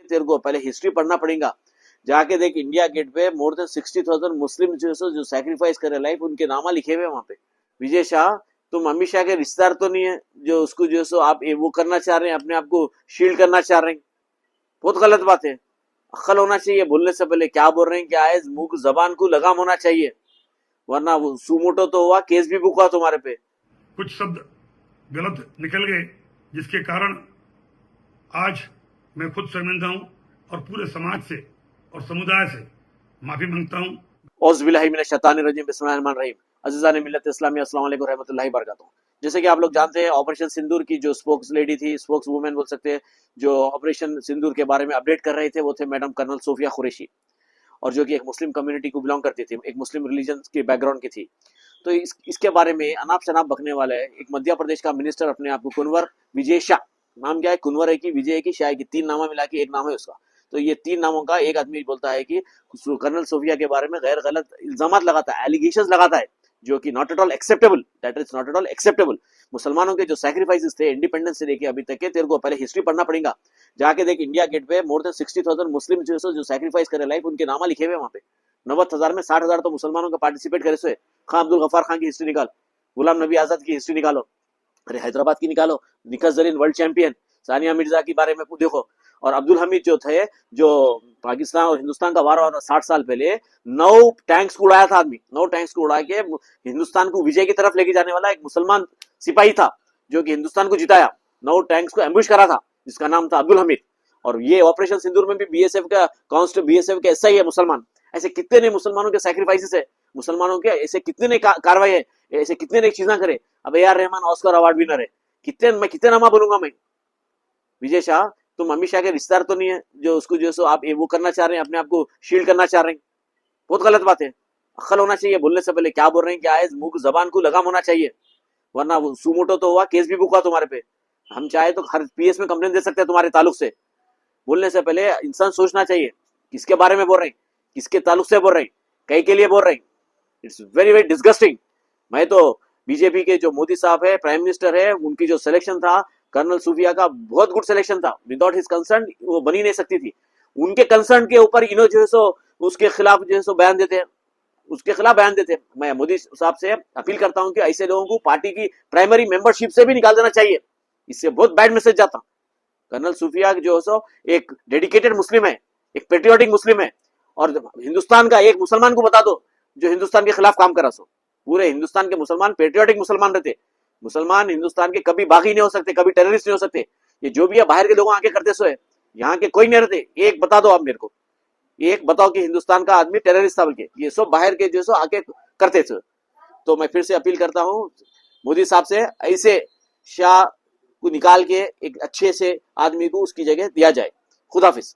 तेरे को पहले हिस्ट्री पढ़ना पड़ेगा। जाके देख इंडिया गेट पे मोर देन 60,000 मुस्लिम जो सैक्रिफाइस करे लाइफ, उनके नामा लिखे हुए वहां पे। विजय शाह, तुम अमित शाह के रिश्तेदार तो नहीं है जो उसको जो सो आप वो करना चाह रहे हैं, अपने आप को शील्ड करना चाह रहे हैं। बहुत गलत बात है। अक्ल होना चाहिए, बोलने से पहले क्या बोल रहे हैं, क्या है, मुंह जबान को लगाम होना चाहिए, वरना वो सुमोटो तो हुआ, केस भी बुक हुआ तुम्हारे पे। कुछ शब्द गलत निकल गए, जिसके कारण आज मैं खुद शर्मिंदा हूं और पूरे समाज से और समुदाय से माफी मांगता हूं। औज़ुबिल्लाहि मिनश शैतानिर रजीम, बिस्मिल्लाहिर रहमानिर रहीम। अज़ीज़ान मिल्लत इस्लामी, अस्सलाम वालेकुम रहमतुल्लाहि बरकातहू। जैसे कि आप लोग जानते हैं, ऑपरेशन सिंदूर की जो स्पोक्स लेडी थी, स्पोक्स वुमेन बोल सकते हैं, जो ऑपरेशन सिंदूर के बारे में अपडेट कर रहे थे, वो थे मैडम कर्नल सोफिया कुरैशी, और जो कि एक मुस्लिम कम्युनिटी को बिलोंग करती थी, एक मुस्लिम रिलीजन के बैकग्राउंड की थी। तो इसके बारे में अनाप शनाप बकने वाला है एक मध्य प्रदेश का मिनिस्टर, अपने आप को कुनवर विजय शाह, नाम क्या है, कुनवर है कि विजय है कि शाह है, कि तीन नामा मिला के एक नाम है उसका। तो ये तीन नामों का एक आदमी बोलता है कि कर्नल सोफिया के बारे में गैर गलत इल्जामात लगाता है, एलिगेशंस लगाता है, जो कि not at all acceptable, that is not at all acceptable. मुसलमानों के जो सैक्रिफाइसेस थे इंडिपेंडेंस से लेके अभी तक के, तेरे को पहले हिस्ट्री पढ़ना पड़ेगा। जाके देख इंडिया गेट पे मोर देन 60,000 मुस्लिम जो सैक्रिफाइस करे लाइफ, उनके नामा लिखे हुए वहां पे। 90,000 में 60,000 तो मुसलमानों का पार्टिसिपेट करे सो है। खां अब्दुल गफ्फार खान की हिस्ट्री निकाल, गुलाम नबी आजाद की हिस्ट्री निकालो, अरे हैदराबाद की निकालो, निकस जरीन वर्ल्ड चैंपियन, सानिया मिर्जा के बारे में देखो, और अब्दुल हमीद जो थे, जो पाकिस्तान और हिंदुस्तान का वार 60 साल पहले 9 टैंक्स को उड़ाया था आदमी, 9 टैंक्स को उड़ा के हिंदुस्तान को विजय की तरफ लेके जाने वाला एक मुसलमान सिपाही था, जो कि हिंदुस्तान को जिताया। 9 टैंक्स को एम्बुश करा था, जिसका नाम था अब्दुल हमीद। और ये ऑपरेशन सिंदूर में भी बीएसएफ का बीएसएफ का ऐसा ही है मुसलमान। ऐसे कितने ने मुसलमानों के सैक्रिफाइसेस है, मुसलमानों के ऐसे कितने ने कार्रवाई है, ऐसे कितने ने चीजें करे। अब A R Rahman Oscar award winner है, मैं कितने नामा बोलूंगा मैं। विजय शाह, तुम अमित शाह के रिश्तेदार तो नहीं है जो उसको जो सो आप वो करना चाह रहे हैं, अपने आप को शील्ड करना चाह रहे हैं। बहुत गलत बात है। अक्ल होना चाहिए, बोलने से पहले क्या बोल रहे हैं, क्या है, मुंह जबान को लगाम होना चाहिए, वरना वो सुमोटो तो हुआ, केस भी बुक हुआ तुम्हारे पे। हम चाहे तो हर पीएस में कंप्लेन दे सकते हैं तुम्हारे ताल्लुक से। बोलने से पहले इंसान सोचना चाहिए, किसके बारे में बोल रहे हैं, किसके ताल्लुक से बोल रहे हैं, कहीं के लिए बोल रहे हैं। It's very very disgusting. मैं तो बीजेपी के जो मोदी साहब है, प्राइम मिनिस्टर है, उनकी जो सिलेक्शन था कर्नल सूफिया का, बहुत गुड सिलेक्शन था। विदाउट हिज कंसर्न वो बनी नहीं सकती थी। उनके कंसर्न के ऊपर इन्हों जो है सो उसके खिलाफ जो है सो बयान देते हैं, उसके खिलाफ बयान देते हैं। मैं मोदी साहब से अपील करता हूं कि ऐसे लोगों को पार्टी की प्राइमरी मेंबरशिप से भी निकाल देना चाहिए। इससे बहुत बैड मैसेज जाता। कर्नल सूफिया जो है सो एक डेडिकेटेड मुस्लिम है, एक पेट्रियोटिक मुस्लिम है, और हिंदुस्तान का एक मुसलमान को बता दो जो हिंदुस्तान के खिलाफ काम करा सो। पूरे हिंदुस्तान के मुसलमान पेट्रियोटिक मुसलमान रहते। मुसलमान हिंदुस्तान के कभी बागी नहीं हो सकते, कभी टेररिस्ट नहीं हो सकते। ये जो भी है बाहर के लोग आके करते सो है, यहाँ के कोई नहीं रहते। एक बता दो आप मेरे को, एक बताओ कि हिंदुस्तान का आदमी टेररिस्ट था, बल्कि ये सब बाहर के जो सो आके करते थे। तो मैं फिर से अपील करता हूँ मोदी साहब से, ऐसे शाह को निकाल के एक अच्छे से आदमी को उसकी जगह दिया जाए। खुदाफिज।